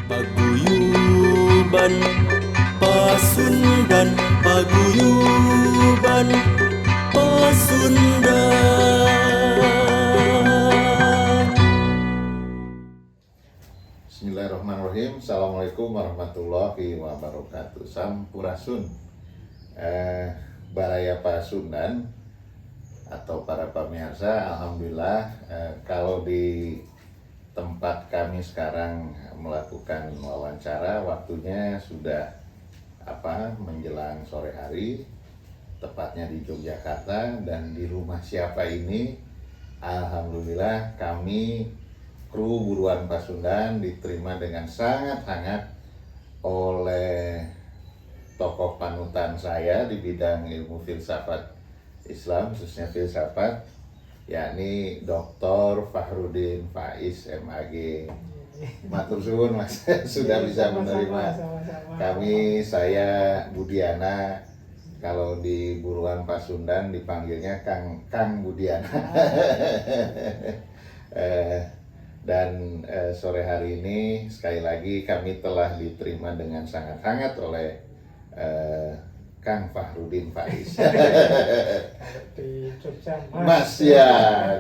Paguyuban Pasundan, Paguyuban Pasundan. Bismillahirrahmanirrahim. Assalamualaikum warahmatullahi wabarakatuh. Sampurasun. Baraya Pasundan atau para pemirsa, alhamdulillah kalau di tempat kami sekarang melakukan wawancara, waktunya sudah menjelang sore hari, tepatnya di Yogyakarta. Dan di rumah siapa ini, alhamdulillah kami kru Buruan Pasundan diterima dengan sangat hangat oleh tokoh panutan saya di bidang ilmu filsafat Islam, khususnya filsafat, yakni Dr. Fahrudin Faiz MAG. Matur suwun Mas sudah bisa menerima kami. Saya Budiana, kalau di Buruan Pasundan dipanggilnya Kang Budiana. Dan sore hari ini sekali lagi kami telah diterima dengan sangat hangat oleh Kang Fahrudin Faiz. Di Jogja, Mas ya,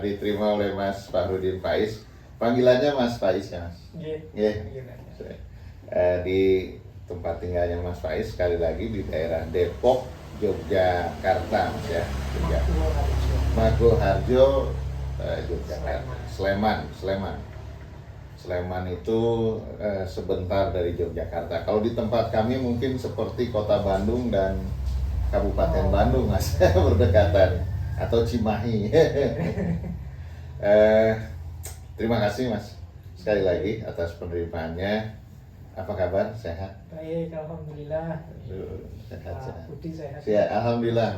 diterima oleh Mas Fahrudin Faiz. Panggilannya Mas Faiz ya Mas? Iya. Di tempat tinggalnya Mas Faiz sekali lagi di daerah Depok, Yogyakarta Mas ya. Maguwoharjo, Yogyakarta. Sleman itu sebentar dari Yogyakarta. Kalau di tempat kami mungkin seperti kota Bandung dan Kabupaten Bandung Mas, berdekatan, atau Cimahi. Terima kasih Mas sekali lagi atas penerimaannya. Apa kabar? Sehat? Baik, alhamdulillah. Sehat. Budi sehat. Ya, alhamdulillah.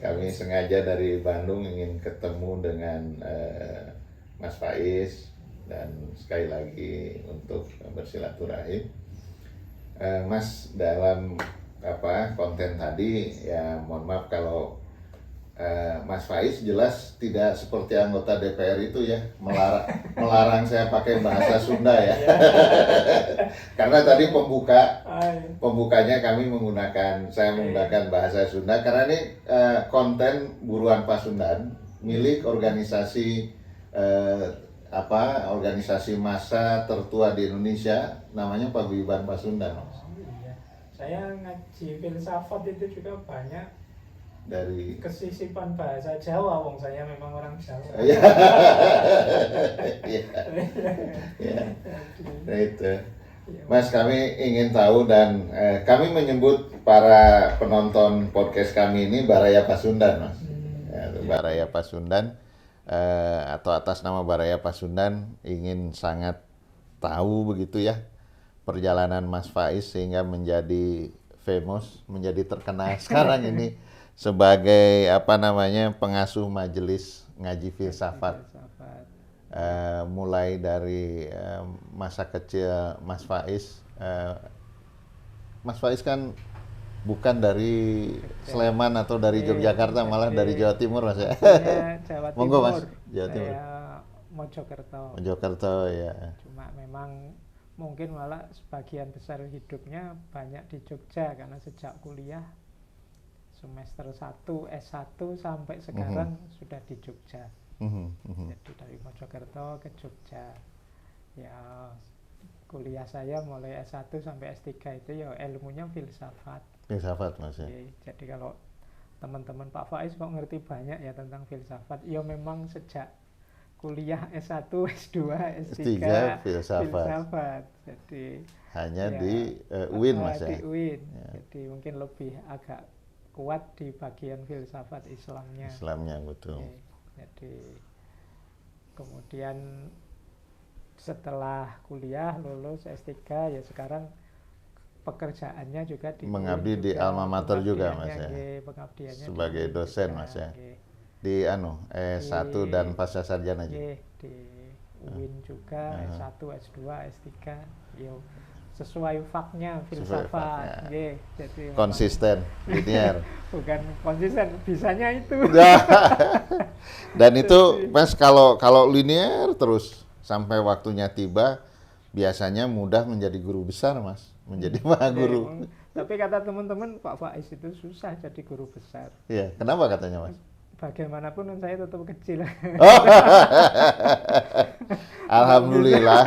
Kami sengaja dari Bandung ingin ketemu dengan Mas Faiz, dan sekali lagi untuk bersilaturahim. Mas, dalam konten tadi ya, mohon maaf kalau Mas Faiz jelas tidak seperti anggota DPR itu ya, melarang saya pakai bahasa Sunda ya. Karena tadi pembukanya saya menggunakan bahasa Sunda karena ini konten Buruan Pasundan milik organisasi organisasi massa tertua di Indonesia, namanya Paguyuban Pasundan. Iya. Saya ngaji filsafat itu juga banyak Dari kesisipan bahasa Jawa, wong saya memang orang Jawa. Iya. Nah itu, Mas, kami ingin tahu dan kami menyebut para penonton podcast kami ini Baraya Pasundan, Mas. Baraya Pasundan, atau atas nama Baraya Pasundan ingin sangat tahu begitu ya perjalanan Mas Faiz sehingga menjadi famous, menjadi terkenal sekarang ini sebagai pengasuh majelis ngaji filsafat. Mulai dari masa kecil Mas Faiz. Mas Faiz kan bukan dari Sleman atau dari Yogyakarta, malah dari Jawa Timur Mas ya. Jawa Timur. Monggo Mas, Jawa Timur. Saya Mojokerto ya. Cuma memang mungkin malah sebagian besar hidupnya banyak di Jogja karena sejak kuliah semester 1 S1 sampai sekarang sudah di Jogja. Jadi dari Mojokerto ke Jogja. Ya, kuliah saya mulai S1 sampai S3 itu ya ilmunya filsafat. Filsafat Mas ya. Jadi kalau teman-teman Pak Faiz kok ngerti banyak ya tentang filsafat. Ya memang sejak kuliah S1, S2, S3 filsafat. Jadi hanya di UIN Mas ya. Di UIN. Ya. Jadi mungkin lebih agak kuat di bagian filsafat Islamnya. Betul. Jadi kemudian setelah kuliah lulus S3 ya sekarang pekerjaannya juga mengabdi di alma mater juga Mas ya. Pengabdiannya sebagai dosen Mas ya. Di S1 dan pasca sarjana juga. Di UIN juga S1, S2, S3. Yo sesuai faknya filsafat. Jadi konsisten, linear. Bukan konsisten, bisanya itu. Dan itu Mas kalau linear terus sampai waktunya tiba biasanya mudah menjadi guru besar, Mas, menjadi maha guru. Tapi kata teman-teman Pak Faiz itu susah jadi guru besar. Iya, kenapa katanya, Mas? Bagaimanapun saya tetap kecil. Alhamdulillah,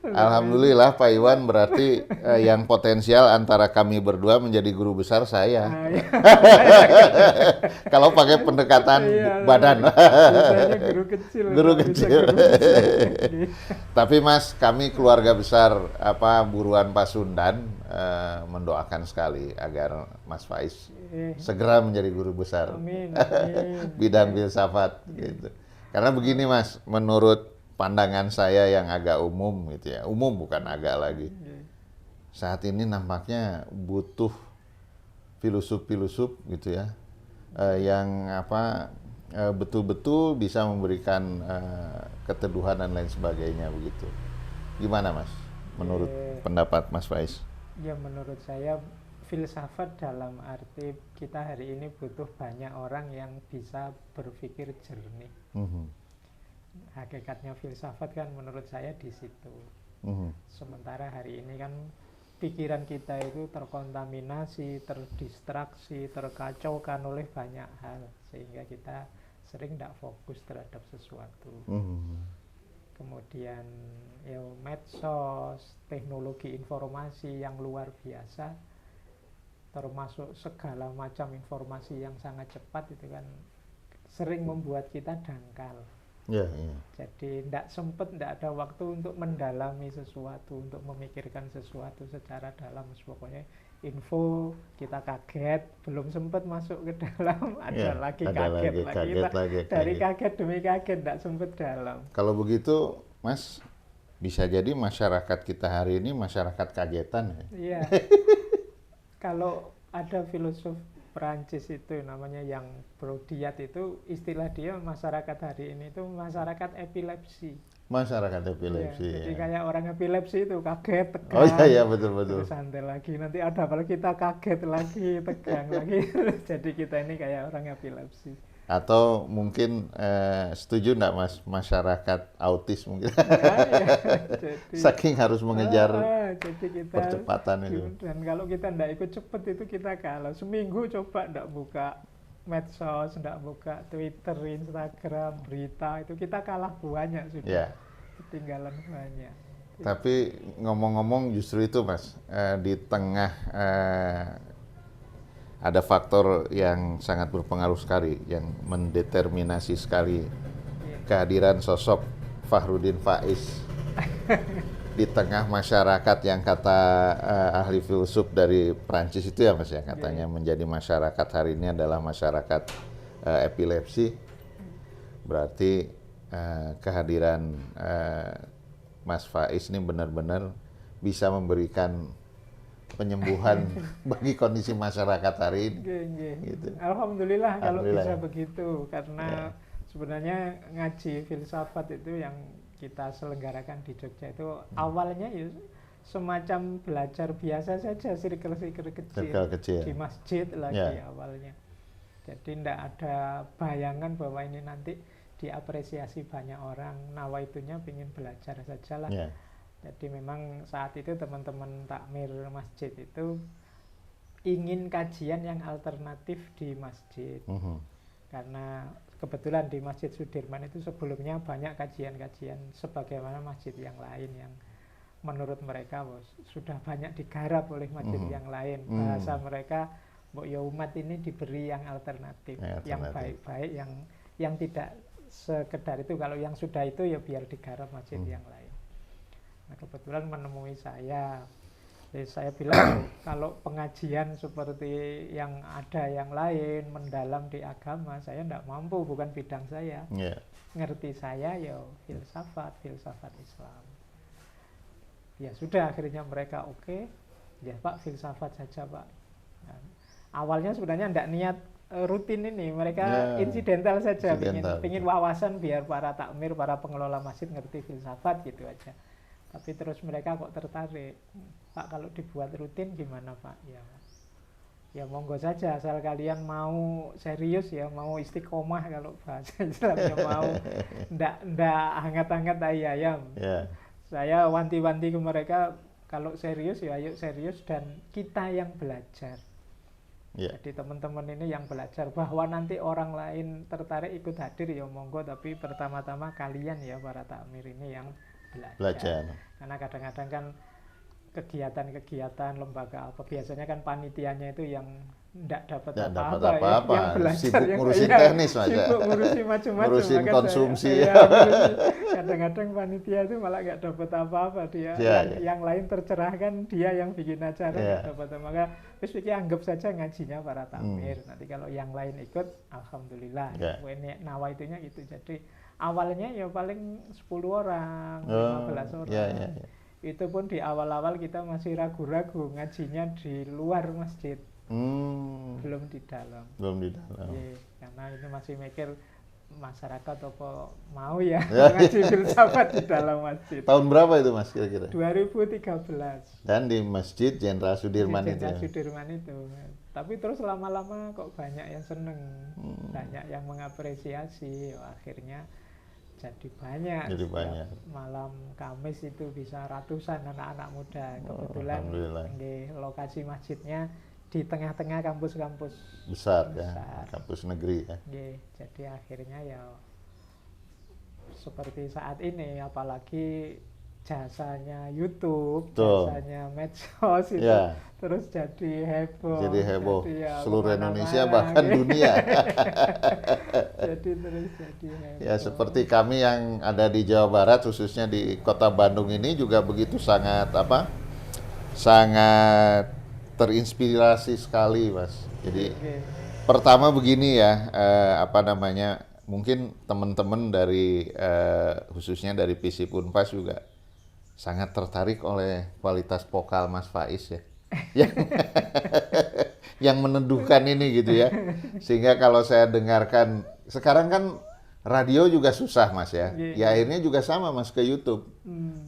alhamdulillah Pak Iwan, berarti yang potensial antara kami berdua menjadi guru besar saya. Nah, ya. Kalau pakai pendekatan badan. Biasanya guru kecil. Guru nggak bisa kecil. guru besar. Tapi Mas, kami keluarga besar Buruan Pasundan mendoakan sekali agar Mas Faiz segera menjadi guru besar. Amin, amin. Bidang filsafat gitu. Karena begini Mas, menurut pandangan saya yang agak umum gitu ya, umum bukan agak lagi. Saat ini nampaknya butuh filosof-filosof gitu ya, yang betul-betul bisa memberikan keteduhan dan lain sebagainya begitu. Gimana Mas, menurut pendapat Mas Faiz? Ya menurut saya filsafat dalam arti kita hari ini butuh banyak orang yang bisa berpikir jernih. Hakikatnya filsafat kan menurut saya di situ. Sementara hari ini kan pikiran kita itu terkontaminasi, terdistraksi, terkacaukan oleh banyak hal sehingga kita sering tidak fokus terhadap sesuatu. Kemudian ya medsos, teknologi informasi yang luar biasa, termasuk segala macam informasi yang sangat cepat itu kan sering membuat kita dangkal. Jadi tidak sempat, tidak ada waktu untuk mendalami sesuatu, untuk memikirkan sesuatu secara dalam. Pokoknya info kita kaget, belum sempat masuk ke dalam, ada lagi kaget lagi. Dari kaget demi kaget, tidak sempat dalam. Kalau begitu, Mas, bisa jadi masyarakat kita hari ini masyarakat kagetan ya? Iya. Kalau ada filosof Perancis itu namanya yang Brodiat itu, istilah dia masyarakat hari ini itu masyarakat epilepsi. Masyarakat epilepsi. Ya, jadi kayak orang epilepsi itu kaget, tegang. Oh iya betul. Terus santai lagi, nanti ada apa kita kaget lagi, tegang lagi. Jadi kita ini kayak orang epilepsi. Atau mungkin setuju enggak Mas, masyarakat autis mungkin? Jadi, saking harus mengejar jadi kita, percepatan itu. Dan kalau kita enggak ikut cepet itu kita kalah. Seminggu coba enggak buka medsos, enggak buka Twitter, Instagram, berita, itu kita kalah banyak sudah. Ketinggalan banyak. Tapi ngomong-ngomong justru itu Mas, di tengah ada faktor yang sangat berpengaruh sekali, yang mendeterminasi sekali kehadiran sosok Fahrudin Faiz di tengah masyarakat yang kata ahli filsuf dari Prancis itu ya Mas ya, katanya menjadi masyarakat hari ini adalah masyarakat epilepsi. Berarti kehadiran Mas Faiz ini benar-benar bisa memberikan penyembuhan bagi kondisi masyarakat hari ini. Gitu. Alhamdulillah kalau bisa begitu, karena sebenarnya ngaji filsafat itu yang kita selenggarakan di Jogja itu awalnya ya semacam belajar biasa saja, circle-circle kecil di masjid lagi awalnya. Jadi tidak ada bayangan bahwa ini nanti diapresiasi banyak orang, nawaitunya ingin belajar sajalah. Jadi memang saat itu teman-teman takmir masjid itu ingin kajian yang alternatif di masjid. Karena kebetulan di Masjid Sudirman itu sebelumnya banyak kajian-kajian sebagaimana masjid yang lain yang menurut mereka sudah banyak digarap oleh masjid yang lain. Bahasa mereka, ya umat ini diberi yang alternatif, yang baik-baik, yang tidak sekedar itu. Kalau yang sudah itu ya biar digarap masjid yang lain. Nah, kebetulan menemui saya. Jadi saya bilang kalau pengajian seperti yang ada yang lain, mendalam di agama, saya tidak mampu, bukan bidang saya. Ngerti saya ya filsafat Islam. Ya sudah, akhirnya mereka oke. Ya Pak, filsafat saja Pak. Nah, awalnya sebenarnya tidak niat rutin ini, mereka insidental saja, ingin wawasan biar para takmir, para pengelola masjid ngerti filsafat gitu aja. Tapi terus mereka kok tertarik, Pak kalau dibuat rutin gimana Pak? Ya monggo saja, asal kalian mau serius ya, mau istiqomah kalau bahasa Islamnya, mau ndak hangat-hangat ayam. saya wanti-wanti ke mereka, kalau serius ya ayo serius dan kita yang belajar. Ya. Jadi teman-teman ini yang belajar, bahwa nanti orang lain tertarik ikut hadir ya monggo, tapi pertama-tama kalian ya para takmir ini yang belajar. Karena kadang-kadang kan kegiatan-kegiatan lembaga apa biasanya kan panitianya itu yang enggak dapat apa-apa, yang belajar sibuk yang ngurusin teknis Mas ya. sibuk ngurusin macam-macam, Ngurusin konsumsi. Kadang-kadang panitia itu malah nggak dapat apa-apa, dia yang lain tercerahkan, dia yang bikin acara nggak dapat apa. Maka terus pikir anggap saja ngajinya para takmir, nanti kalau yang lain ikut alhamdulillah. Ini nawaitunya gitu. Jadi awalnya ya paling 10 orang, 15 orang. Itu pun di awal-awal kita masih ragu-ragu, ngajinya di luar masjid, belum di dalam. Karena ini masih mikir masyarakat apa mau ya ngaji filsafat di dalam masjid. Tahun berapa itu Mas kira-kira? 2013. Dan di Masjid Jenderal Sudirman itu. Sudirman itu. Tapi terus lama-lama kok banyak yang seneng, banyak yang mengapresiasi, akhirnya jadi banyak. Malam Kamis itu bisa ratusan anak-anak muda. Kebetulan di lokasi masjidnya di tengah-tengah kampus-kampus besar. Kampus negeri ya. Jadi akhirnya ya seperti saat ini, apalagi jasanya YouTube, jasanya medsos itu terus jadi heboh. Jadi seluruh Indonesia bahkan dunia. Jadi terus jadi heboh. Ya seperti kami yang ada di Jawa Barat, khususnya di Kota Bandung ini juga begitu sangat terinspirasi sekali Mas. Jadi pertama begini ya, mungkin teman-teman dari khususnya dari Visip Unpas juga sangat tertarik oleh kualitas vokal Mas Faiz ya. Yang meneduhkan ini gitu ya. Sehingga kalau saya dengarkan, sekarang kan radio juga susah Mas ya. Ya akhirnya juga sama Mas ke YouTube.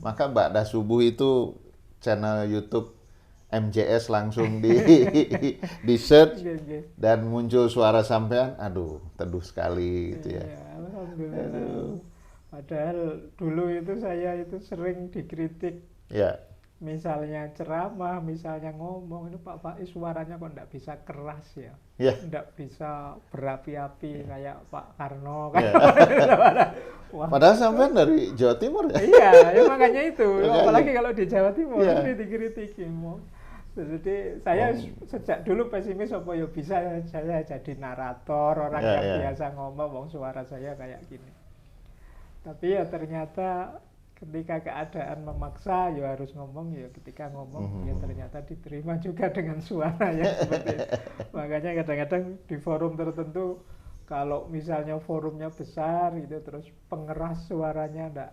Maka ba'da subuh itu channel YouTube MJS langsung di search dan muncul suara sampean, aduh teduh sekali gitu ya. Alhamdulillah. Padahal dulu itu saya itu sering dikritik. Misalnya ceramah, misalnya ngomong, ini Pak Faiz suaranya kok enggak bisa keras ya. Enggak bisa berapi-api kayak Pak Karno kan. Padahal sampean dari Jawa Timur ya? Iya, ya makanya itu. Apalagi kalau di Jawa Timur ini dikritikin. Jadi saya sejak dulu pesimis apa ya bisa saya jadi narator, orang yang biasa ngomong, suara saya kayak gini. Tapi ya ternyata ketika keadaan memaksa ya harus ngomong, ya ketika ngomong ya ternyata diterima juga dengan suara ya seperti itu. Makanya kadang-kadang di forum tertentu kalau misalnya forumnya besar gitu terus pengeras suaranya enggak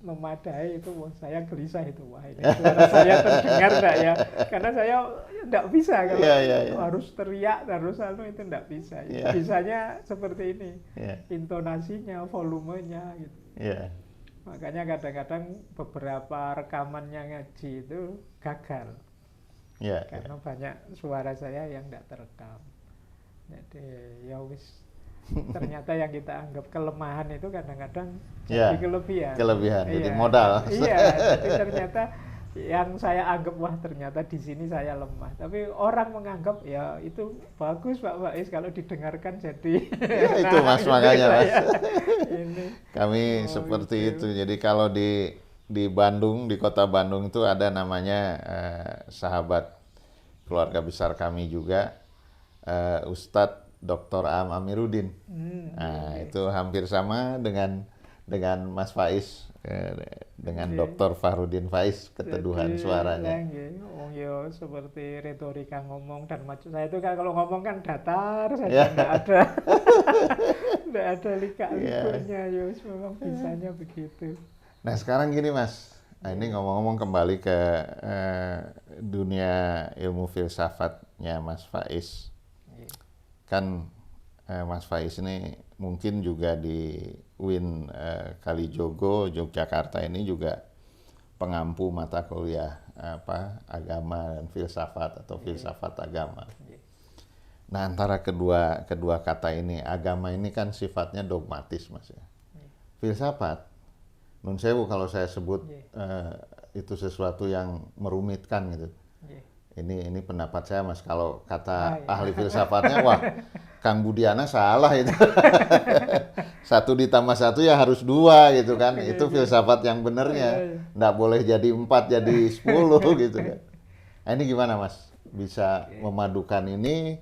memadai, itu saya gelisah itu, wah ini suara saya terdengar enggak ya, karena saya enggak bisa kalau harus teriak harus itu enggak bisa. Bisanya seperti ini, intonasinya, volumenya gitu. Makanya kadang-kadang beberapa rekamannya ngaji itu gagal karena banyak suara saya yang enggak terekam. Jadi ya wis, ternyata yang kita anggap kelemahan itu kadang-kadang jadi kelebihan. Jadi modal. Jadi ternyata yang saya anggap wah ternyata di sini saya lemah, tapi orang menganggap ya itu bagus Pak Faiz kalau didengarkan jadi. Itu Mas, makanya Mas. Kami seperti itu. Jadi kalau di Bandung, di Kota Bandung itu ada namanya sahabat keluarga besar kami juga, Ustadz Dr. Am Amiruddin. Itu hampir sama dengan Mas Faiz, dengan Dr. Fahrudin Faiz, keteduhan suaranya. Ya seperti retorika ngomong dan saya itu kan kalau ngomong kan datar saja, enggak ada lika-likunya, ya memang bisanya begitu. Nah sekarang gini Mas, ini ngomong-ngomong kembali ke dunia ilmu filsafatnya Mas Faiz. Kan Mas Faiz ini mungkin juga di UIN Kalijogo, Yogyakarta ini juga pengampu mata kuliah agama dan filsafat atau filsafat agama. Nah antara kedua kata ini, agama ini kan sifatnya dogmatis Mas ya. Filsafat nun sewu kalau saya sebut Nggih. itu sesuatu yang merumitkan gitu. Nggih. Ini pendapat saya Mas, kalau kata Iya. ahli filsafatnya, wah Kang Budiana salah itu. 1+1 ya harus 2 gitu kan. Itu filsafat yang benernya. Nggak boleh jadi 4 jadi 10 gitu kan. Nah, ini gimana Mas? Bisa memadukan ini,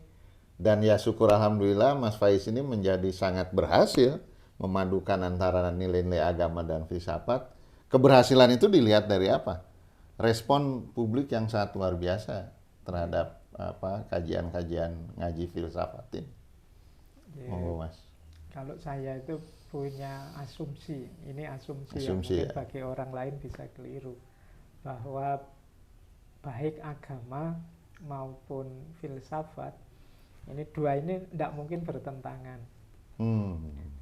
dan ya syukur alhamdulillah Mas Faiz ini menjadi sangat berhasil memadukan antara nilai-nilai agama dan filsafat. Keberhasilan itu dilihat dari apa? Respon publik yang sangat luar biasa terhadap kajian-kajian ngaji filsafat ini. Nggih. Monggo Mas. Kalau saya itu punya asumsi, ini asumsi yang Asumsi, mungkin ya. bagi orang lain bisa keliru, bahwa baik agama maupun filsafat, ini dua ini tidak mungkin bertentangan.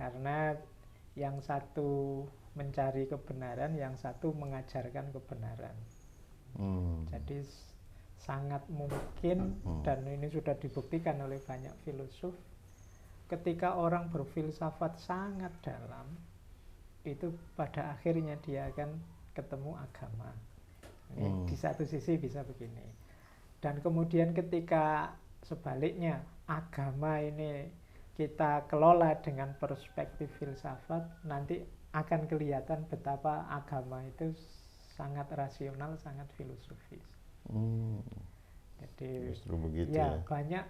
Karena yang satu mencari kebenaran, yang satu mengajarkan kebenaran. Jadi sangat mungkin, dan ini sudah dibuktikan oleh banyak filosof, ketika orang berfilsafat sangat dalam, itu pada akhirnya dia akan ketemu agama. Ini di satu sisi bisa begini. Dan kemudian ketika sebaliknya agama ini kita kelola dengan perspektif filsafat, nanti akan kelihatan betapa agama itu sangat rasional, sangat filosofis. Jadi Justru begitu ya, ya. banyak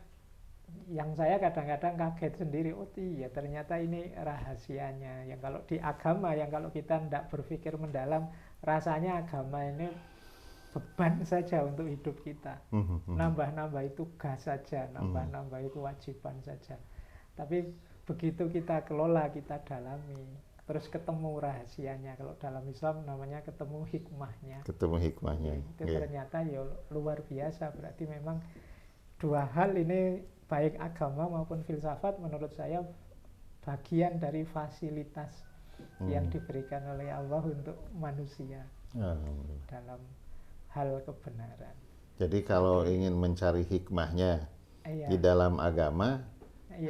yang saya kadang-kadang kaget sendiri, oh iya ternyata ini rahasianya. Yang kalau di agama, yang kalau kita tidak berpikir mendalam, rasanya agama ini beban saja untuk hidup kita. Nambah-nambah tugas saja, nambah-nambah kewajiban saja. Tapi begitu kita kelola, kita dalami, terus ketemu rahasianya. Kalau dalam Islam namanya ketemu hikmahnya. Ketemu hikmahnya. Itu ternyata ya luar biasa. Berarti memang dua hal ini, baik agama maupun filsafat, menurut saya bagian dari fasilitas yang diberikan oleh Allah untuk manusia dalam hal kebenaran. Jadi kalau ingin mencari hikmahnya di dalam agama,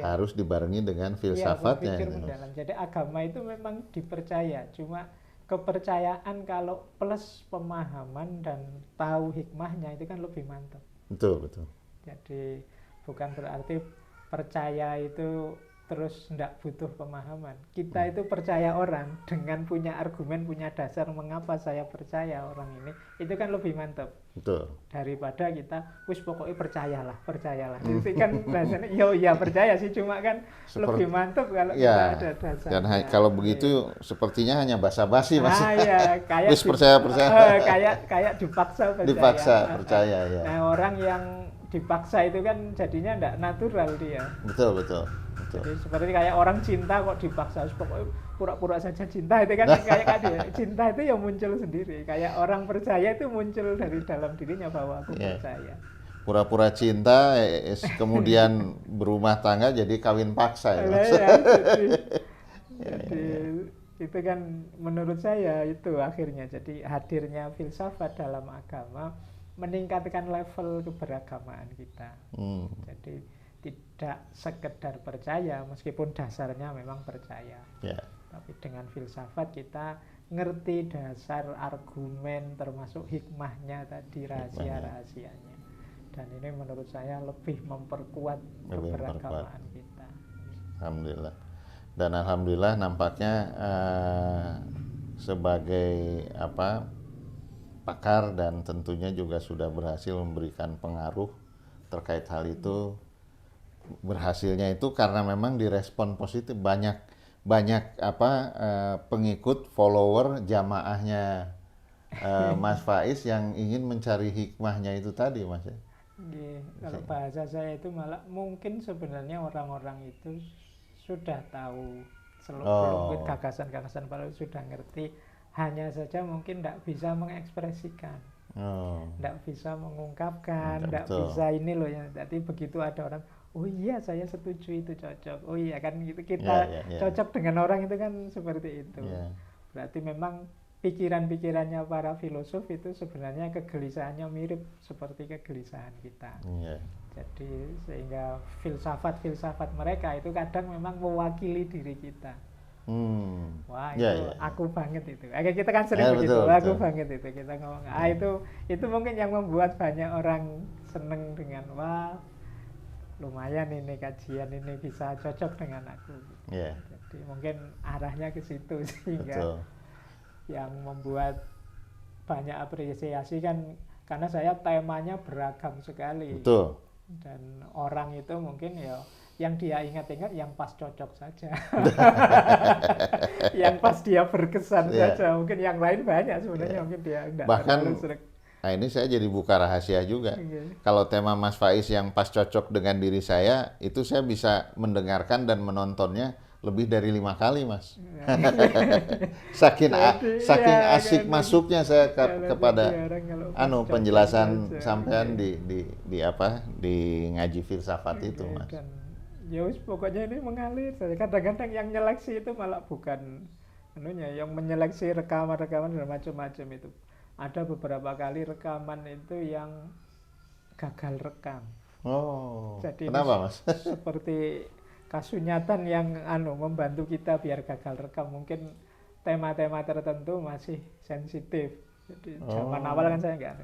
harus dibarengi dengan filsafatnya. Berpikir mendalam. Jadi agama itu memang dipercaya, cuma kepercayaan kalau plus pemahaman dan tahu hikmahnya itu kan lebih mantap. Betul. Jadi bukan berarti percaya itu terus tidak butuh pemahaman. Kita itu percaya orang dengan punya argumen, punya dasar mengapa saya percaya orang ini, itu kan lebih mantap. Betul. Daripada kita wis pokoknya percayalah. Itu kan bahasanya iya percaya sih, cuma kan lebih mantap kalau kita ada dasar. Dan kalau begitu sepertinya hanya basa-basi Mas. Kayak wis percaya. Kayak dipaksa percaya. Dipaksa percaya ya. Nah, orang yang dipaksa itu kan jadinya tidak natural dia. Betul. Jadi seperti kayak orang cinta kok dipaksa, pokoknya pura-pura saja cinta, itu kan kayak dia. Cinta itu ya muncul sendiri. Kayak orang percaya itu muncul dari dalam dirinya bahwa aku percaya. Pura-pura cinta, kemudian berumah tangga jadi kawin paksa ya. Jadi itu kan menurut saya itu akhirnya. Jadi hadirnya filsafat dalam agama meningkatkan level keberagamaan kita. Jadi tidak sekedar percaya, meskipun dasarnya memang percaya. Tapi dengan filsafat kita ngerti dasar argumen, termasuk hikmahnya tadi, rahasia-rahasianya. Dan ini menurut saya lebih memperkuat keberagamaan kita. Alhamdulillah. Dan alhamdulillah nampaknya sebagai pakar, dan tentunya juga sudah berhasil memberikan pengaruh terkait hal itu. Berhasilnya itu karena memang direspon positif, banyak pengikut, follower, jamaahnya Mas Faiz yang ingin mencari hikmahnya itu tadi Mas. Kalau bahasa saya itu malah mungkin sebenarnya orang-orang itu sudah tahu seluruh gagasan-gagasan, kalau sudah ngerti, hanya saja mungkin tidak bisa mengekspresikan, tidak bisa mengungkapkan, tidak bisa ini loh ya. Jadi begitu ada orang, oh iya saya setuju itu cocok, oh iya kan gitu, kita cocok dengan orang itu kan seperti itu. Berarti memang pikiran-pikirannya para filosof itu sebenarnya kegelisahannya mirip seperti kegelisahan kita. Jadi sehingga filsafat-filsafat mereka itu kadang memang mewakili diri kita. Wah Ya, itu ya. aku banget itu. Kita kan sering Ya, begitu. betul, Aku betul. banget itu. Kita ngomong. Itu mungkin yang membuat banyak orang seneng dengan wah lumayan ini kajian ini bisa cocok dengan aku. Ya, Jadi mungkin arahnya ke situ sehingga betul. yang membuat banyak apresiasi kan karena saya temanya beragam sekali Betul. dan orang itu mungkin ya yang dia ingat-ingat yang pas cocok saja yang pas dia berkesan Iya. saja mungkin yang lain banyak sebenarnya Iya. mungkin dia enggak Bahkan terlalu sering. Nah ini saya jadi buka rahasia juga. Iya. Kalau tema Mas Faiz yang pas cocok dengan diri saya, itu saya bisa mendengarkan dan menontonnya lebih dari 5 kali, Mas. Saking Jadi, saking ya, asik kan, masuknya saya kalau kepada jarang kalau pas cocok penjelasan saja. sampean Iya. di apa di ngaji filsafat itu, Oke, Mas. dan ya wis pokoknya ini mengalir saja. Kadang-kadang yang nyeleksi itu malah bukan anunya, yang menyeleksi rekaman-rekaman dan macam-macam itu. Ada beberapa kali rekaman itu yang gagal rekam. Oh, Jadi kenapa, ini Mas? seperti kasunyatan yang membantu kita biar gagal rekam. Mungkin tema-tema tertentu masih sensitif. Jadi zaman Oh. awal kan saya nggak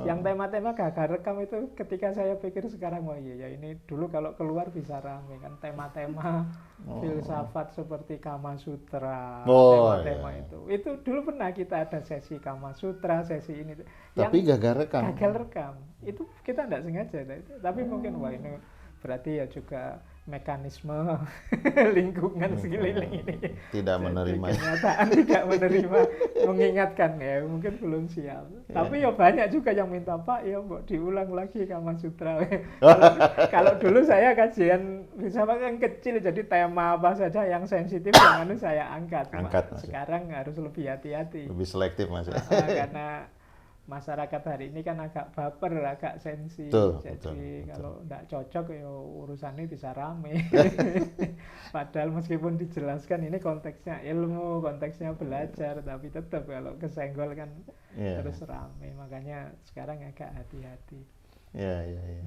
yang tema-tema gagal rekam itu ketika saya pikir sekarang wah iya ya ini dulu kalau keluar bisa rame kan tema-tema filsafat seperti Kama Sutra, Oh, tema-tema iya. itu dulu pernah kita ada sesi Kama Sutra, sesi ini Tapi yang gagal rekam. gagal rekam itu kita tidak sengaja tapi mungkin wah ini berarti ya juga mekanisme lingkungan sekeliling ini Tidak jadi menerima. kenyataan tidak menerima mengingatkan ya mungkin belum siap tapi ya banyak juga yang minta Pak ya mbok diulang lagi Kama Sutra kalau dulu saya kajian bisa yang kecil jadi tema apa saja yang sensitif yang saya angkat. Angkat, Mas. Sekarang harus lebih hati-hati Lebih selektif, Mas. karena masyarakat hari ini kan agak baper, agak sensi. Betul, Jadi betul. kalau tidak cocok ya urusannya bisa rame. Padahal meskipun dijelaskan ini konteksnya ilmu, konteksnya belajar, tapi tetap kalau kesenggol kan Iya. terus rame. Makanya sekarang agak hati-hati. Ya, ya, ya.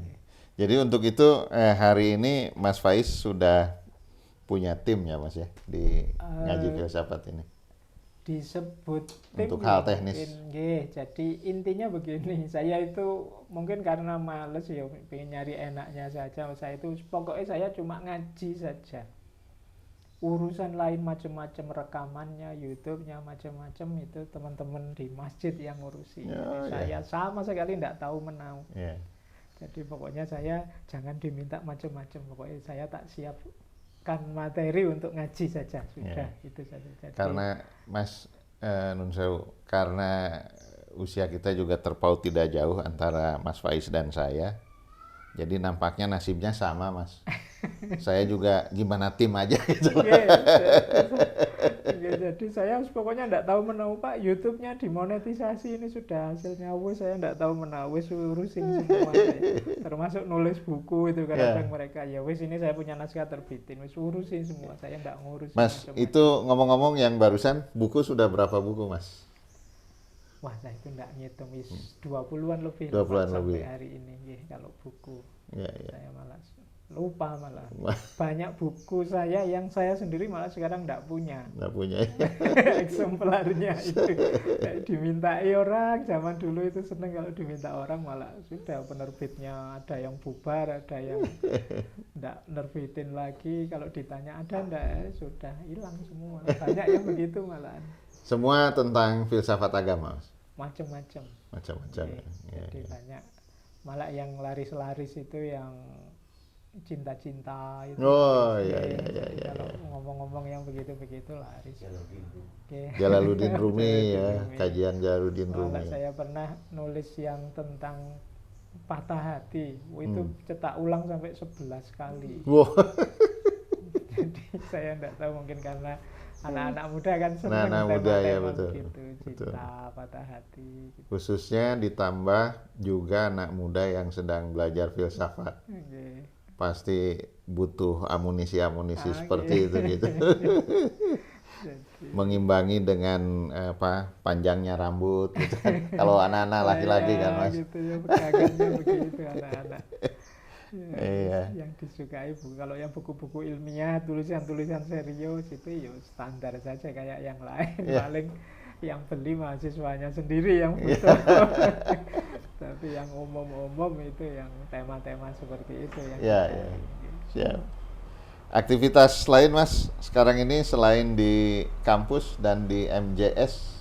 Jadi untuk itu hari ini Mas Faiz sudah punya tim ya, Mas ya di ngaji filsafat ini. Disebut tim Untuk ya hal teknis. mungkin, nggih. Jadi intinya begini, saya itu mungkin karena males ya pengen nyari enaknya saja. Saya itu pokoknya saya cuma ngaji saja. Urusan lain macam-macam rekamannya, YouTube-nya macam-macam itu teman-teman di masjid yang ngurusi. Ya, Saya sama sekali tidak tahu menau. Ya. Jadi pokoknya saya jangan diminta macam-macam. Pokoknya saya tak siapkan materi untuk ngaji saja. Sudah itu saja. Jadi, Karena Mas Nun Sewu, karena usia kita juga terpaut tidak jauh antara Mas Faiz dan saya. Jadi nampaknya nasibnya sama, Mas. Saya juga gimana tim aja gitu. Jadi saya pokoknya tidak tahu menau Pak. YouTube-nya dimonetisasi ini sudah hasilnya wes saya tidak tahu menau wes urusin semua. Termasuk nulis buku itu kadang mereka ya wes ini saya punya naskah terbitin wes urusin semua. Saya tidak ngurus. Mas, macam-macam. itu ngomong-ngomong yang barusan buku sudah berapa buku, Mas? Wah, saya itu tidak ngitung 20-an lebih 20-an sampai lebih. hari ini kalau buku. Ya, ya. Saya malah lupa malah. Wah. Banyak buku saya yang saya sendiri malah sekarang tidak punya. Nggak punya. Eksemplarnya itu dimintai orang zaman dulu itu seneng kalau diminta orang malah sudah penerbitnya ada yang bubar ada yang tidak nerbitin lagi kalau ditanya ada ndak sudah hilang semua banyak yang begitu malahan Semua tentang filsafat agama, Mas. macam-macam. Macam-macam. Oke, Ya, jadi ya. banyak malah yang laris-laris itu yang cinta-cinta itu. Oh, Oke, iya, iya, iya, jadi iya, kalau iya. ngomong-ngomong yang begitu-begitu laris. Oke. Jalaluddin Rumi ya, Rumi. kajian Jalaluddin Malah Rumi. saya pernah nulis yang tentang patah hati. Itu cetak ulang sampai 11 kali. Wow. Jadi saya tidak tahu mungkin karena anak-anak muda kan senang Anak-anak muda, ya, tema-tema betul. gitu, Betul. cinta, patah hati. Gitu. Khususnya ditambah juga anak muda yang sedang belajar filsafat. Oke. Pasti butuh amunisi-amunisi seperti Oke. itu gitu. Jadi, Mengimbangi dengan panjangnya rambut gitu kan. Kalau anak-anak laki-laki kan, Mas. Gitu ya, pegangannya begitu anak-anak. Iya. Yang disukai kalau yang buku-buku ilmiah, tulisan-tulisan serius itu ya standar saja kayak yang lain. Iya. Paling yang beli mahasiswanya sendiri yang Iya. butuh. Tapi yang umum-umum itu yang tema-tema seperti itu yang Iya, dicari. iya. Siap. Aktivitas lain Mas sekarang ini selain di kampus dan di MJS?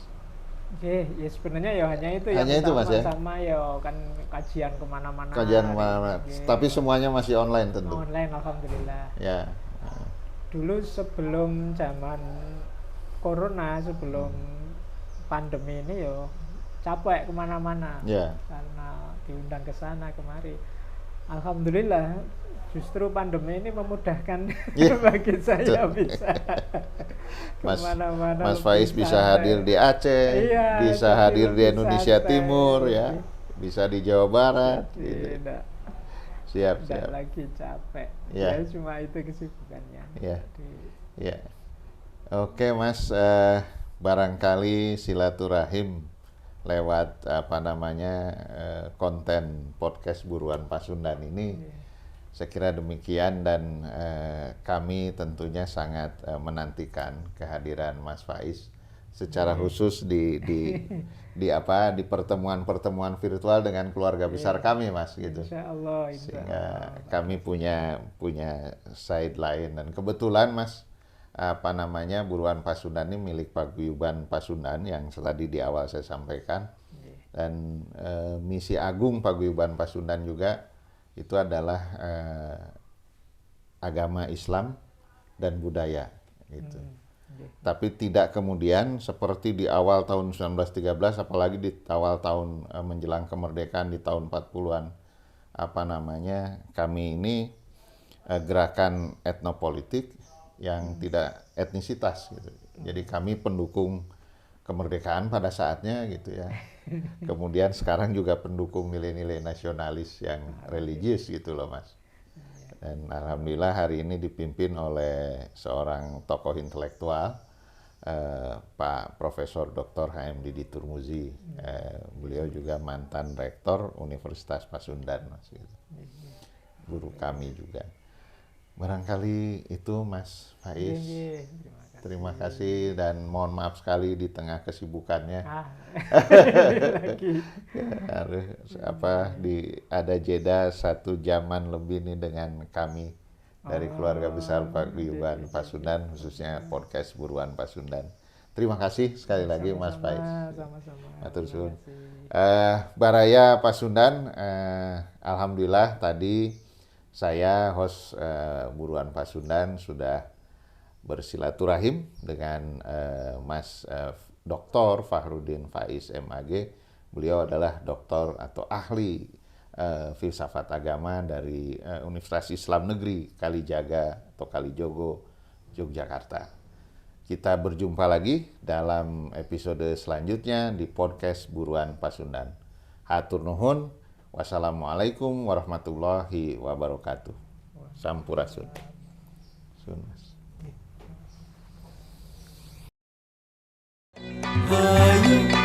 Oke, ya sebenarnya ya hanya itu Hanya yang itu, Mas, ya? sama ya kan kajian kemana-mana. Kajian kemana-mana. Oke. Tapi semuanya masih online tentu. Online alhamdulillah. Ya. Dulu sebelum zaman corona, sebelum pandemi ini yo capek kemana-mana Ya. karena diundang ke sana kemari. Alhamdulillah justru pandemi ini memudahkan Iya, bagi saya betul. bisa Mas, kemana-mana. Mas lebih Faiz bisa santai. hadir di Aceh, Iya, bisa jadi hadir di lebih Indonesia santai. Timur ya, bisa di Jawa Barat. Jadi Gitu. enggak Siap, Tidak siap. lagi capek. Ya. Ya cuma itu kesibukannya. Ya. Jadi, Ya. Oke Mas, barangkali silaturahim lewat konten podcast Buruan Pasundan ini. ya. Saya kira demikian dan kami tentunya sangat menantikan kehadiran Mas Faiz secara khusus di pertemuan-pertemuan virtual dengan keluarga besar kami Mas gitu. Insya Allah. Sehingga kami punya side lain dan kebetulan Mas Buruan Pasundan ini milik Paguyuban Pasundan yang tadi di awal saya sampaikan. Dan misi agung Paguyuban Pasundan juga itu adalah agama Islam dan budaya gitu. Tapi tidak kemudian seperti di awal tahun 1913 apalagi di awal tahun menjelang kemerdekaan di tahun 40-an kami ini gerakan etnopolitik yang tidak etnisitas gitu. Jadi kami pendukung kemerdekaan pada saatnya gitu ya. Kemudian sekarang juga pendukung nilai-nilai nasionalis yang religius gitu loh Mas. Dan alhamdulillah hari ini dipimpin oleh seorang tokoh intelektual, Pak Profesor Dr. HM Didi Turmuzi. Beliau juga mantan rektor Universitas Pasundan Mas gitu. Guru kami juga. Barangkali itu Mas Faiz. Terima kasih dan mohon maaf sekali di tengah kesibukannya. Lagi. Harus ada jeda 1 jaman lebih nih dengan kami dari keluarga besar Paguyuban Pasundan, khususnya podcast Buruan Pasundan. Terima kasih sekali lagi Mas Faiz. Sama-sama. Matur suwun. Baraya Pasundan, alhamdulillah tadi saya host Buruan Pasundan sudah bersilaturahim dengan Mas Dr. Fahrudin Faiz MAG. Beliau adalah doktor atau ahli filsafat agama dari Universitas Islam Negeri Kalijaga atau Kalijogo, Yogyakarta. Kita berjumpa lagi dalam episode selanjutnya di podcast Buruan Pasundan. Hatur nuhun. Wassalamualaikum warahmatullahi wabarakatuh. Sampurasun. Sunas. Hayu